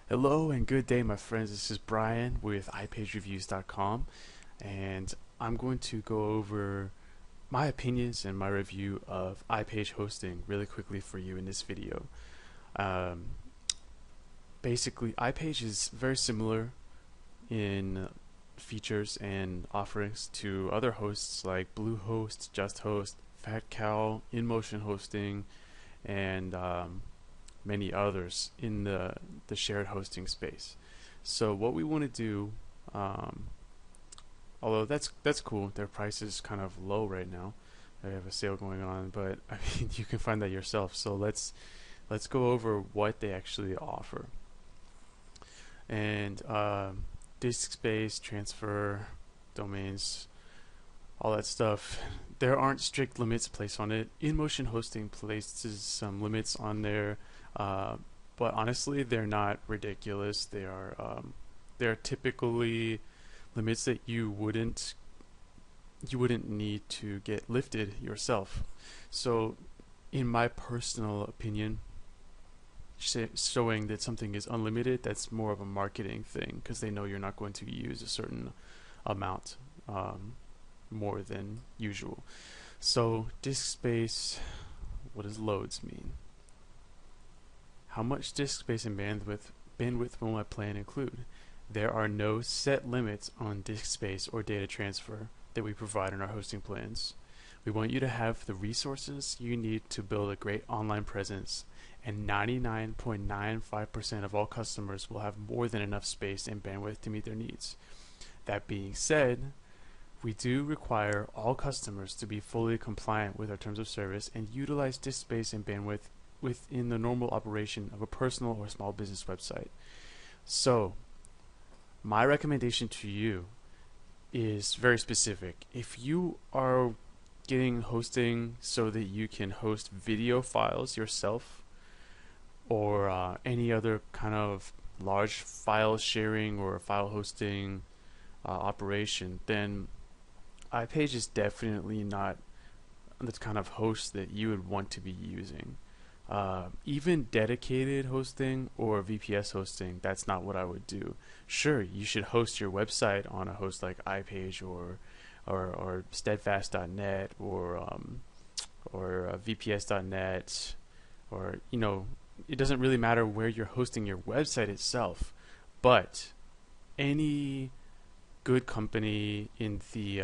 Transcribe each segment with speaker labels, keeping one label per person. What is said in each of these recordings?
Speaker 1: Hello and good day, my friends. This is Brian with iPagereviews.com, and I'm going to go over my opinions and my review of iPage hosting really quickly for you in this video. Um, Basically, iPage is very similar in features and offerings to other hosts like Bluehost, JustHost, FatCow, InMotion Hosting, and many others in the shared hosting space. So what we want to do, um, although that's cool, their price is kind of low right now. They have a sale going on, but I mean you can find that yourself. So let's go over what they actually offer. And disk space, transfer, domains, all that stuff. There aren't strict limits placed on it. InMotion Hosting places some limits on there, uh, but honestly, they're not ridiculous. They're typically limits that you wouldn't need to get lifted yourself. So, in my personal opinion, showing that something is unlimited, that's more of a marketing thing because they know you're not going to use a certain amount. More than usual. So disk space, what does loads mean? How much disk space and bandwidth will my plan include? There are no set limits on disk space or data transfer that we provide in our hosting plans. We want you to have the resources you need to build a great online presence, and 99.95% of all customers will have more than enough space and bandwidth to meet their needs. That being said, we do require all customers to be fully compliant with our terms of service and utilize disk space and bandwidth within the normal operation of a personal or small business website. So, my recommendation to you is very specific. If you are getting hosting so that you can host video files yourself or any other kind of large file sharing or file hosting operation, then iPage is definitely not the kind of host that you would want to be using. Even dedicated hosting or VPS hosting, that's not what I would do. Sure, you should host your website on a host like iPage or Steadfast.net or VPS.net, or it doesn't really matter where you're hosting your website itself, but any good company in the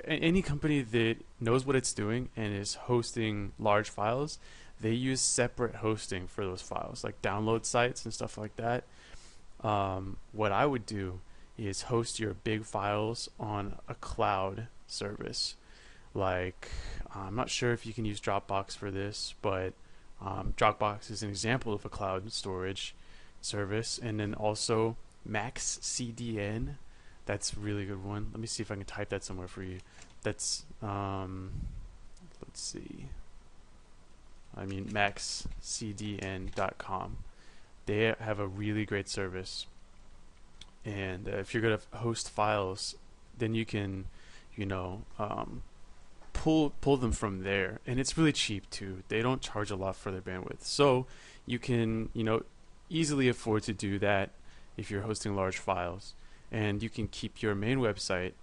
Speaker 1: any company that knows what it's doing and is hosting large files, they use separate hosting for those files, like download sites and stuff like that. What I would do is host your big files on a cloud service. Like, I'm not sure if you can use Dropbox for this, but Dropbox is an example of a cloud storage service. And then also Max CDN, that's a really good one. Let me see if I can type that somewhere for you. That's let's see. I mean maxcdn.com. They have a really great service, and if you're gonna host files, then you can, pull them from there, and it's really cheap too. They don't charge a lot for their bandwidth, so you can easily afford to do that if you're hosting large files, and you can keep your main website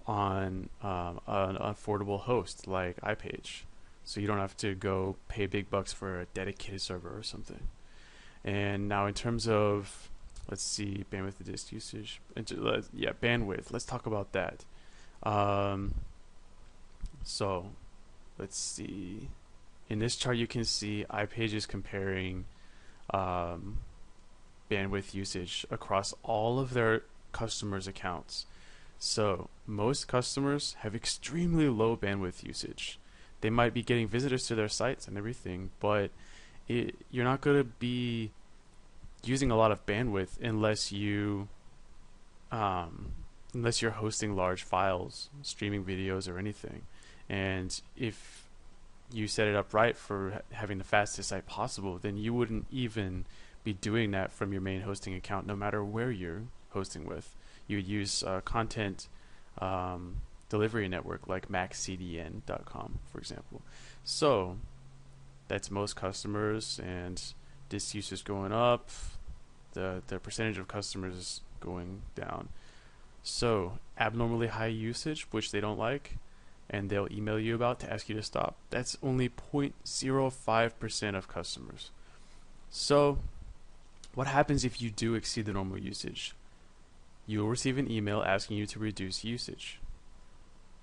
Speaker 1: on an affordable host like iPage, so you don't have to go pay big bucks for a dedicated server or something. And now in terms of, let's see, bandwidth to disk usage, bandwidth, let's talk about that. So let's see, in this chart you can see iPage is comparing bandwidth usage across all of their customers' accounts. So most customers have extremely low bandwidth usage. They might be getting visitors to their sites and everything, but you're not going to be using a lot of bandwidth unless you're hosting large files, streaming videos or anything. And if you set it up right for having the fastest site possible, then you wouldn't even be doing that from your main hosting account, no matter where you're hosting with. You would use content delivery network like maxcdn.com, for example. So that's most customers, and disk usage going up. the percentage of customers is going down. So abnormally high usage, which they don't like, and they'll email you about to ask you to stop. That's only 0.05% of customers. So what happens if you do exceed the normal usage? You'll receive an email asking you to reduce usage,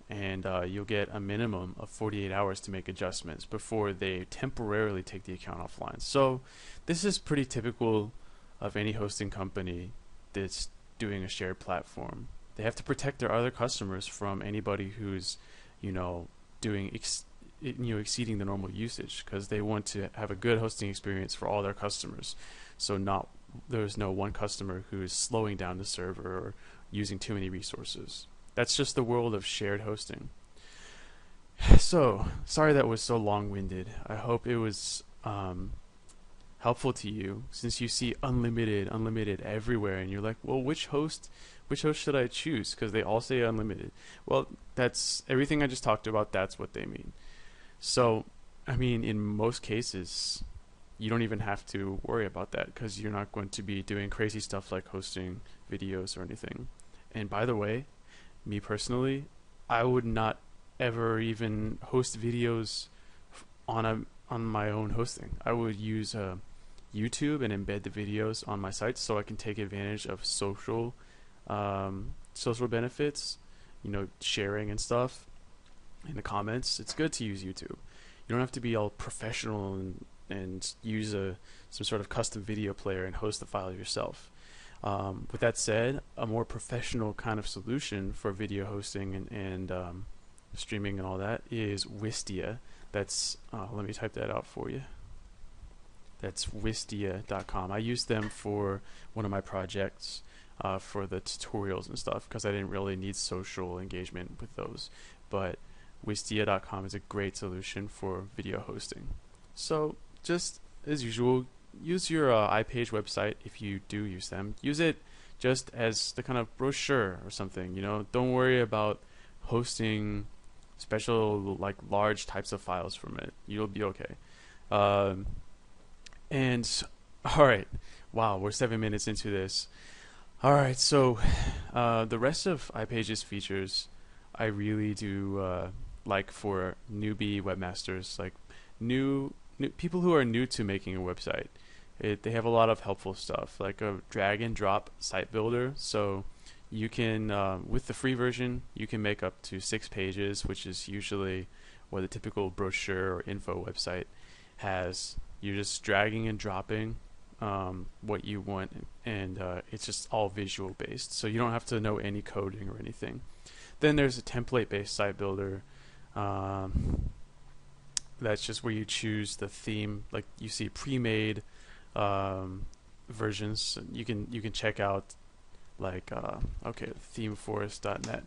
Speaker 1: and you'll get a minimum of 48 hours to make adjustments before they temporarily take the account offline. So this is pretty typical of any hosting company that's doing a shared platform. They have to protect their other customers from anybody who's, doing exceeding the normal usage, because they want to have a good hosting experience for all their customers. So there's no one customer who is slowing down the server or using too many resources. That's just the world of shared hosting. So sorry that was so long-winded. I hope it was helpful to you, since you see unlimited everywhere, and you're like, well, which host should I choose, because they all say unlimited. Well, that's everything I just talked about. That's what they mean. So I mean, in most cases you don't even have to worry about that, because you're not going to be doing crazy stuff like hosting videos or anything. And by the way, me personally, I would not ever even host videos on my own hosting. I would use YouTube and embed the videos on my site so I can take advantage of social benefits, sharing and stuff in the comments. It's good to use YouTube. You don't have to be all professional and use some sort of custom video player and host the file yourself. With that said, a more professional kind of solution for video hosting and streaming and all that is Wistia. That's let me type that out for you. That's wistia.com. I used them for one of my projects for the tutorials and stuff, because I didn't really need social engagement with those. But wistia.com is a great solution for video hosting. So just as usual, use your iPage website if you do use them. Use it just as the kind of brochure or something. Don't worry about hosting special large types of files from it. You'll be okay. And all right, wow, we're 7 minutes into this. All right, so the rest of iPage's features I really do like for newbie webmasters, like new people who are new to making a website. They have a lot of helpful stuff, like a drag and drop site builder. So you can, with the free version, you can make up to 6 pages, which is usually what a typical brochure or info website has. You're just dragging and dropping what you want, and it's just all visual based, so you don't have to know any coding or anything. Then there's a template based site builder. That's just where you choose the theme. Like you see pre-made versions. You can check out themeforest.net.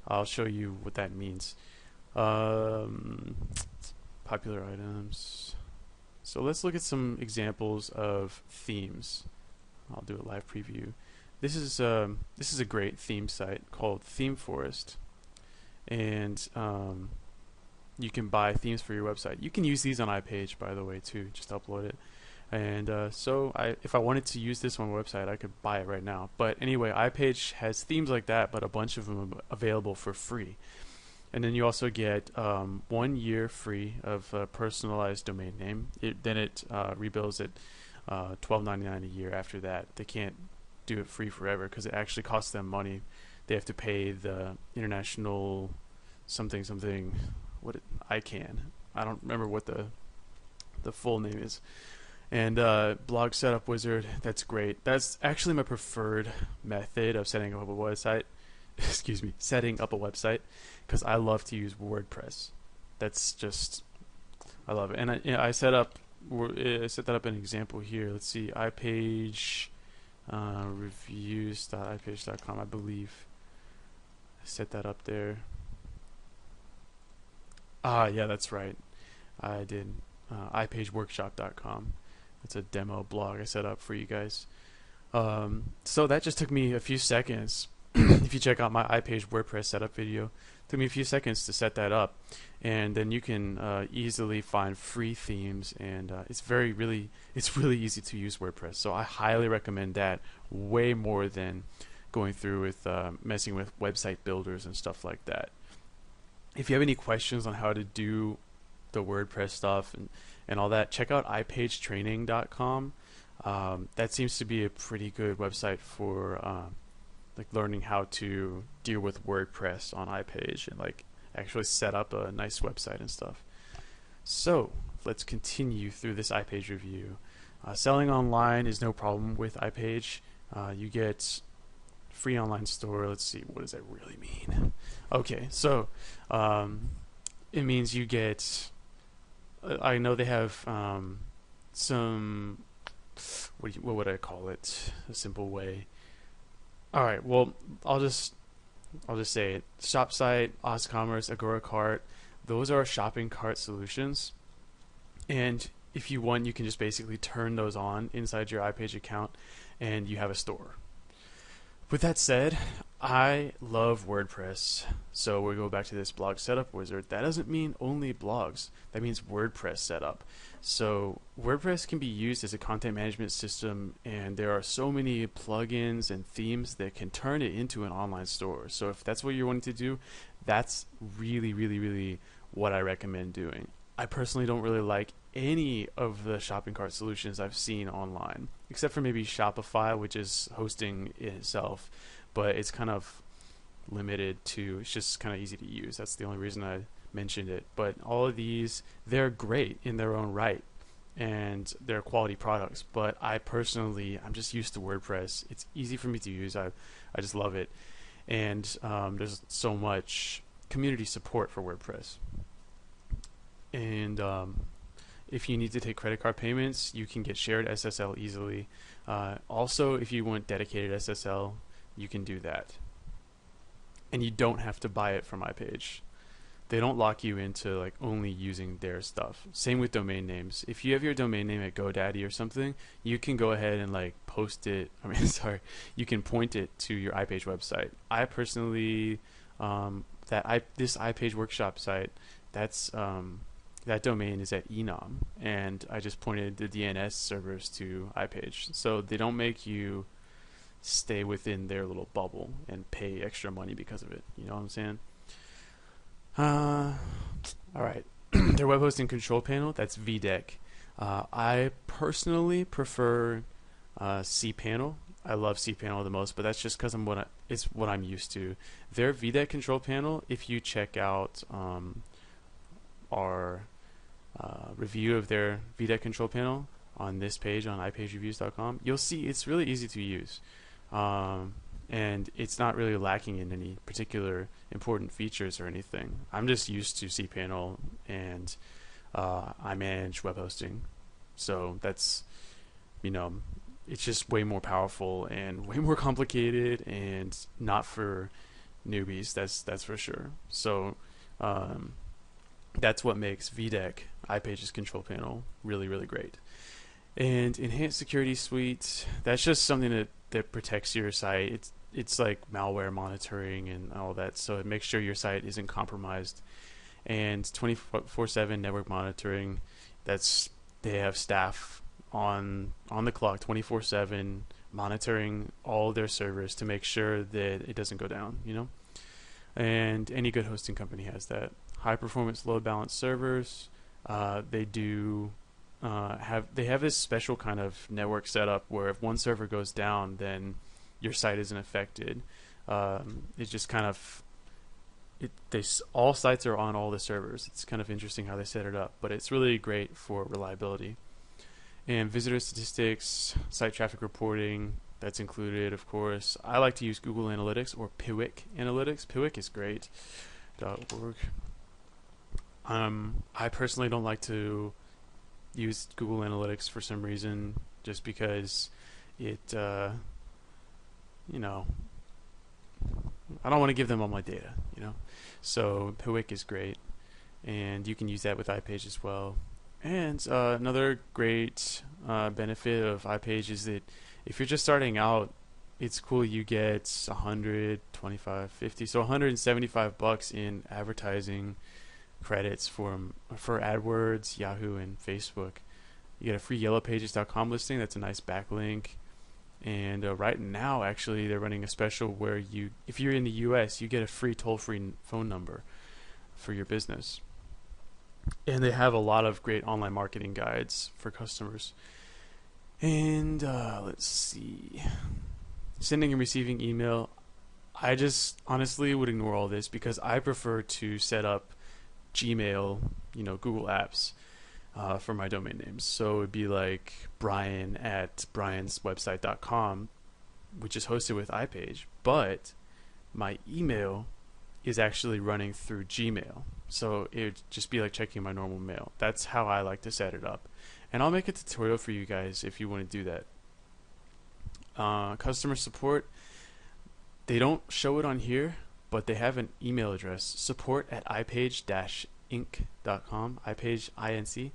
Speaker 1: I'll show you what that means. Popular items. So let's look at some examples of themes. I'll do a live preview. This is a great theme site called Theme Forest, and you can buy themes for your website. You can use these on iPage, by the way, too. Just upload it. And so if I wanted to use this on my website, I could buy it right now. But anyway, iPage has themes like that, but a bunch of them are available for free. And then you also get 1 year free of a personalized domain name. Then it rebills at $12.99 a year after that. They can't do it free forever because it actually costs them money. They have to pay the international something. ICANN. I don't remember what the full name is. And blog setup wizard, that's great. That's actually my preferred method of setting up a website. Setting up a website, because I love to use WordPress. I love it. And I set that up an example here. Let's see, iPage reviews.ipage.com, I believe. I set that up there. Yeah, that's right. I did. iPageworkshop.com. It's a demo blog I set up for you guys. So that just took me a few seconds. If you check out my iPage WordPress setup video, took me a few seconds to set that up, and then you can easily find free themes, and it's really easy to use WordPress. So I highly recommend that way more than going through with messing with website builders and stuff like that. If you have any questions on how to do the WordPress stuff and all that, check out iPagetraining.com. That seems to be a pretty good website for like learning how to deal with WordPress on iPage and like actually set up a nice website and stuff. So let's continue through this iPage review. Selling online is no problem with iPage. You get free online store. Let's see, what does that really mean? Okay, so it means you get, I know they have some, what would I call it? A simple way. All right, well, I'll just say it. ShopSite, OzCommerce, Agora Cart, those are shopping cart solutions. And if you want, you can just basically turn those on inside your iPage account and you have a store. With that said, I love WordPress. So we go back to this blog setup wizard. That doesn't mean only blogs. That means WordPress setup. So WordPress can be used as a content management system, and there are so many plugins and themes that can turn it into an online store. So if that's what you're wanting to do, that's really what I recommend doing. I personally don't really like any of the shopping cart solutions I've seen online, except for maybe Shopify, which is hosting itself, but it's kind of limited to, it's just kind of easy to use. That's the only reason I mentioned it. But all of these, they're great in their own right, and they're quality products. But I'm just used to WordPress. It's easy for me to use. I just love it. And there's so much community support for WordPress. And if you need to take credit card payments, you can get shared SSL easily. Also, if you want dedicated SSL, you can do that. And you don't have to buy it from iPage. They don't lock you into like only using their stuff. Same with domain names. If you have your domain name at GoDaddy or something, you can go ahead and like you can point it to your iPage website. I personally, this iPage workshop site, that domain is at Enom, and I just pointed the DNS servers to iPage. So they don't make you stay within their little bubble and pay extra money because of it. You know what I'm saying? Alright. Their web hosting control panel, that's VDEC. I personally prefer cPanel. I love cPanel the most, but that's just because it's what I'm used to. Their VDEC control panel, if you check out our review of their VDEC control panel on this page on iPagereviews.com, you'll see it's really easy to use. And it's not really lacking in any particular important features or anything. I'm just used to cPanel, and I manage web hosting. So that's, it's just way more powerful and way more complicated and not for newbies, that's for sure. So that's what makes VDEC, iPage's control panel, really great. And Enhanced Security Suite, that's just something that protects your site. It's like malware monitoring and all that, so it makes sure your site isn't compromised. And 24/7 network monitoring, they have staff on the clock 24/7 monitoring all their servers to make sure that it doesn't go down, And any good hosting company has that. High performance load balance servers, they have this special kind of network setup where if one server goes down, then your site isn't affected. It's just kind of all sites are on all the servers. It's kind of interesting how they set it up, but it's really great for reliability. And visitor statistics, site traffic reporting, that's included, of course. I like to use Google Analytics or Piwik Analytics. Piwik is great. .org. I personally don't like to use Google Analytics for some reason, just because it, I don't want to give them all my data, So Piwik is great, and you can use that with iPage as well. And another great benefit of iPage is that if you're just starting out, it's cool. You get 125, 50, so $175 in advertising credits for AdWords, Yahoo, and Facebook. You get a free yellowpages.com listing. That's a nice backlink. And right now, actually, they're running a special where if you're in the U.S., you get a free toll-free phone number for your business. And they have a lot of great online marketing guides for customers. And let's see. Sending and receiving email. I just honestly would ignore all this because I prefer to set up Gmail, Google Apps for my domain names. So it'd be like Brian at brianswebsite.com, which is hosted with iPage, but my email is actually running through Gmail. So it would just be like checking my normal mail. That's how I like to set it up. And I'll make a tutorial for you guys if you want to do that. Customer support, they don't show it on here, but they have an email address, support at ipage-inc.com, iPage, INC.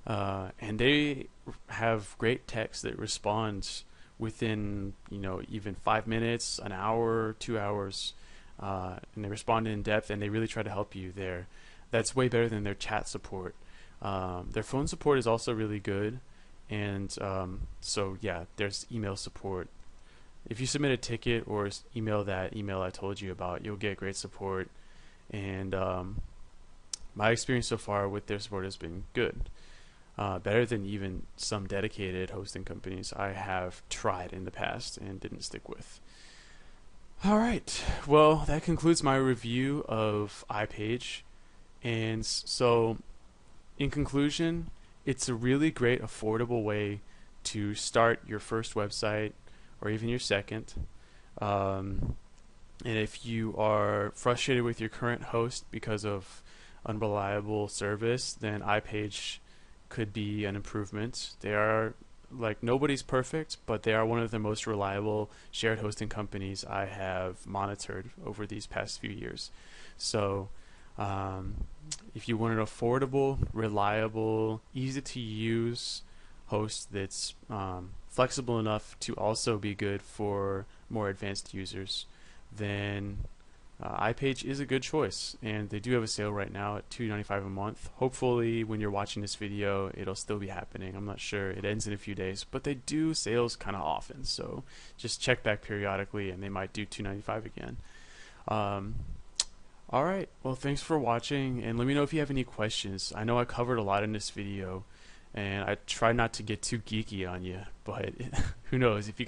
Speaker 1: And they have great text that responds within, even 5 minutes, an hour, 2 hours. And they respond in depth, and they really try to help you there. That's way better than their chat support. Their phone support is also really good. And so yeah, there's email support. If you submit a ticket or email that email I told you about, you'll get great support. And my experience so far with their support has been good. Better than even some dedicated hosting companies I have tried in the past and didn't stick with. Alright, well, that concludes my review of iPage. And so, in conclusion, it's a really great, affordable way to start your first website or even your second. And if you are frustrated with your current host because of unreliable service, then iPage could be an improvement. They are, nobody's perfect, but they are one of the most reliable shared hosting companies I have monitored over these past few years. So if you want an affordable, reliable, easy to use host that's flexible enough to also be good for more advanced users, then iPage is a good choice. And they do have a sale right now at $2.95 a month. Hopefully when you're watching this video it'll still be happening. I'm not sure, it ends in a few days, but they do sales kind of often, so just check back periodically and they might do $2.95 again. Alright, well, thanks for watching, and let me know if you have any questions. I know I covered a lot in this video and I try not to get too geeky on you, but who knows, if you